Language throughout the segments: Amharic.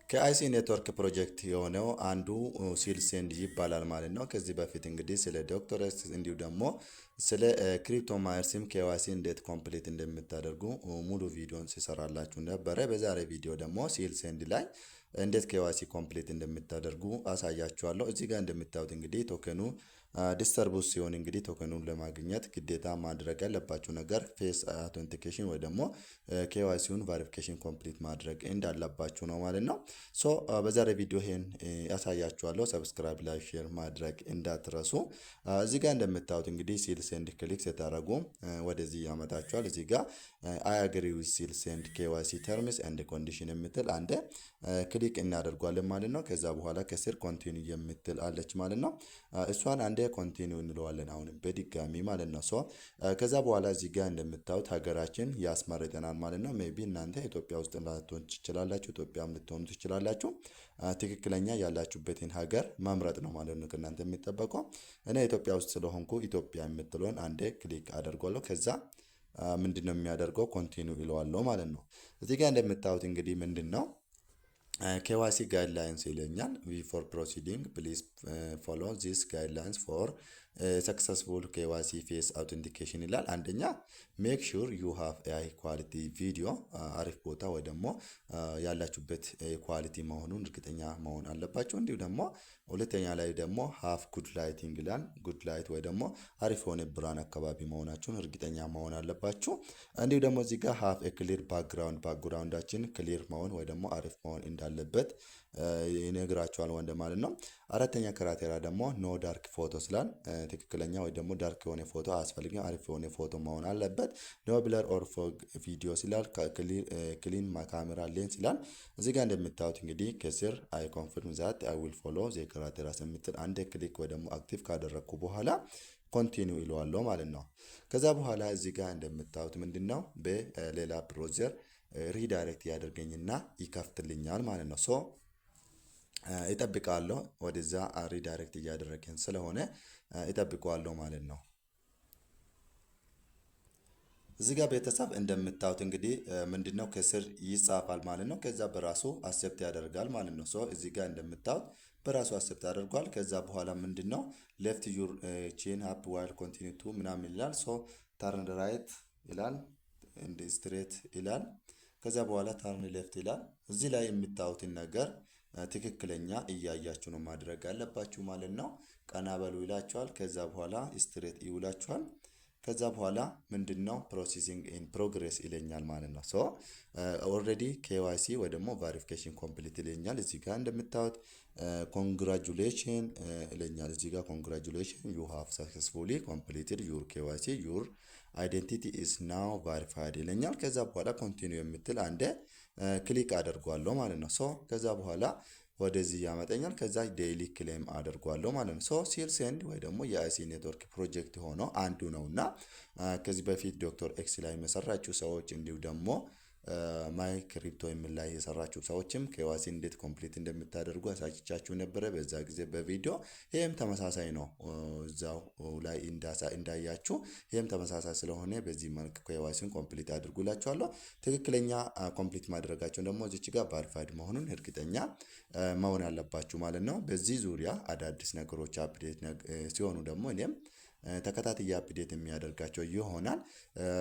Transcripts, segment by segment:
ከአይሲ ኔትወርክ ፕሮጀክት የሆነው አንዱ ሲል ሴንድ ይባላል ማለት ነው። ከዚህ በፊት እንግዲህ ስለ ዶክተር ኤክስ እንዲሁ ደግሞ ስለ ክሪፕቶ ማየርስም ኬዋይሲ እንዴት ኮምፕሊት እንደምታደርጉ ሙሉ ቪዲዮን ሲሰራላችሁ ነበረ። በዛሬ ቪዲዮ ደግሞ ሲል ሴንድ ላይ እንዴት ኬዋይሲ ኮምፕሊት እንደምታደርጉ አሳያችኋለሁ። እዚህ ጋር እንደምታዩት እንግዲህ ቶከኑ ዲስተርቡስ ሲሆን እንግዲህ ቶከኑን ለማግኘት ግዴታ ማድረግ ያለባችሁ ነገር ፌስ አውተንቲኬሽን ወይ ደግሞ ኬዋይሲውን ቫሪፊኬሽን ኮምፕሊት ማድረግ እንዳለባችሁ ነው ማለት ነው። ሶ በዛሬ ቪዲዮ ይሄን ያሳያችኋለሁ። ሰብስክራይብ፣ ላይክ፣ ሼር ማድረግ እንዳትረሱ። እዚህ ጋር እንደምታዩት እንግዲህ ሲል ሴንድ ክሊክ ስታደርጉ ወደዚህ ያመጣችኋል። እዚህ ጋር አይ አግሪ ዊዝ ሲል ሴንድ ኬዋይሲ ተርምስ ኤንድ ኮንዲሽን የምትል አንዴ ክሊክ እናደርጓለን ማለት ነው። ከዛ በኋላ ከስር ኮንቲኒ የምትል አለች ማለት ነው። እሷን አንዴ ኮንቲኒው እንለዋለን አሁንም በድጋሚ ማለት ነው። ሶ ከዛ በኋላ እዚህ ጋር እንደምታዩት ሀገራችን ያስመርጠናል ማለት ነው። ሜቢ እናንተ ኢትዮጵያ ውስጥ ላትሆኑ ትችላላችሁ፣ ኢትዮጵያም ልትሆኑ ትችላላችሁ። ትክክለኛ ያላችሁበትን ሀገር መምረጥ ነው ማለት ነው ከእናንተ የሚጠበቀው። እኔ ኢትዮጵያ ውስጥ ስለሆንኩ ኢትዮጵያ የምትለውን አንዴ ክሊክ አደርጋለሁ። ከዛ ምንድነው የሚያደርገው ኮንቲኒው ይለዋለሁ ማለት ነው። እዚህ ጋር እንደምታዩት እንግዲህ ምንድነው ኬዋይሲ ጋይድላይንስ ይለኛል። ቢፎር ፕሮሲዲንግ ፕሊዝ ፎሎ ዚስ ጋይድላይንስ ፎር ሰክሰስፉል ኬዋይሲ ፌስ አውተንቲኬሽን ይላል። አንደኛ ሜክ ሹር ዩ ሃቭ አይ ኳሊቲ ቪዲዮ፣ አሪፍ ቦታ ወይ ደግሞ ያላችሁበት ኳሊቲ መሆኑን እርግጠኛ መሆን አለባችሁ። እንዲሁ ደግሞ ሁለተኛ ላይ ደግሞ ሃፍ ጉድ ላይቲንግ ይላል። ጉድ ላይት ወይ ደግሞ አሪፍ የሆነ ብርሃን አካባቢ መሆናችሁን እርግጠኛ መሆን አለባችሁ። እንዲሁ ደግሞ እዚህ ጋር ሃፍ ክሊር ባክግራውንድ፣ ባክግራውንዳችን ክሊር መሆን ወይ ደግሞ አሪፍ መሆን እንዳለበት ይነግራችኋል ወንድ ማለት ነው። አራተኛ ክራቴራ ደግሞ ኖ ዳርክ ፎቶ ስላል ትክክለኛ ወይ ደግሞ ዳርክ የሆነ ፎቶ አያስፈልግም፣ አሪፍ የሆነ ፎቶ መሆን አለበት። ኖ ብለር ኦር ፎግ ቪዲዮ ስላል ክሊን ካሜራ ሌንስ ይላል። እዚህ ጋር እንደምታዩት እንግዲህ ከስር አይ ኮንፊርም ዛት አይ ዊል ፎሎ ዘ ክራቴራ የምትል አንድ ክሊክ ወይ ደግሞ አክቲቭ ካደረግኩ በኋላ ኮንቲኒው ይለዋለሁ ማለት ነው። ከዛ በኋላ እዚህ ጋር እንደምታዩት ምንድነው በሌላ ብሮዘር ሪዳይሬክት ያደርገኝና ይከፍትልኛል ማለት ነው። ሶ ይጠብቃለሁ። ወደዛ ሪዳይሬክት እያደረገን ስለሆነ ይጠብቀዋለሁ ማለት ነው። እዚህ ጋር ቤተሰብ እንደምታዩት እንግዲህ ምንድነው ከስር ይጻፋል ማለት ነው። ከዛ በራሱ አክሰፕት ያደርጋል ማለት ነው። ሶ እዚህ ጋር እንደምታዩት በራሱ አክሰፕት ያደርጋል። ከዛ በኋላ ምንድነው ሌፍት ዩር ቼን አፕ ዋይል ኮንቲኒው ቱ ምናምን ይላል። ሶ ተርን ራይት ይላል፣ እንደ ስትሬት ይላል። ከዛ በኋላ ተርን ሌፍት ይላል። እዚህ ላይ የምታዩትን ነገር ትክክለኛ እያያችሁ ነው ማድረግ ያለባችሁ ማለት ነው። ቀና በሉ ይላችኋል። ከዛ በኋላ ስትሬት ይውላችኋል። ከዛ በኋላ ምንድነው ፕሮሰሲንግ ኢን ፕሮግሬስ ይለኛል ማለት ነው። ሶ ኦልሬዲ ኬዋይሲ ወይ ደግሞ ቫሪፊኬሽን ኮምፕሊት ይለኛል። እዚህ ጋር እንደምታዩት ኮንግራጁሌሽን ይለኛል። እዚህ ጋር ኮንግራጁሌሽን ዩ ሃቭ ሰክሰስፉሊ ኮምፕሊትድ ዩር ኬዋይሲ ዩር አይዴንቲቲ ኢዝ ናው ቫሪፋይድ ይለኛል። ከዛ በኋላ ኮንቲኒው የምትል አንዴ ክሊክ አደርጓለሁ ማለት ነው። ሶ ከዛ በኋላ ወደዚህ ያመጣኛል። ከዛ ዴይሊ ክሌም አደርጓለሁ ማለት ነው። ሶ ሲል ሴንድ ወይ ደግሞ የአይሲ ኔትወርክ ፕሮጀክት ሆኖ አንዱ ነውና ከዚህ በፊት ዶክተር ኤክስ ላይ የሰራችሁ ሰዎች እንዲሁ ደግሞ ማይ ክሪፕቶ የሚል ላይ የሰራችሁ ሰዎችም ኬዋይሲ እንዴት ኮምፕሊት እንደምታደርጉ አሳይቻችሁ ነበረ በዛ ጊዜ በቪዲዮ። ይሄም ተመሳሳይ ነው፣ እዛው ላይ እንዳያችሁ ይሄም ተመሳሳይ ስለሆነ በዚህ መልክ ኬዋይሲን ኮምፕሊት አድርጉላችኋለሁ። ትክክለኛ ኮምፕሊት ማድረጋቸውን ደግሞ እዚች ጋር ቫሪፋይድ መሆኑን እርግጠኛ መሆን አለባችሁ ማለት ነው። በዚህ ዙሪያ አዳዲስ ነገሮች አፕዴት ሲሆኑ ደግሞ እኔም ተከታታይ አፕዴት የሚያደርጋቸው ይሆናል።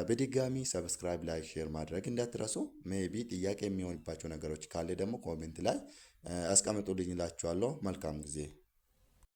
በድጋሚ ሰብስክራይብ፣ ላይክ፣ ሼር ማድረግ እንዳትረሱ። ሜቢ ጥያቄ የሚሆንባቸው ነገሮች ካለ ደግሞ ኮሜንት ላይ አስቀምጡልኝ እላችኋለሁ። መልካም ጊዜ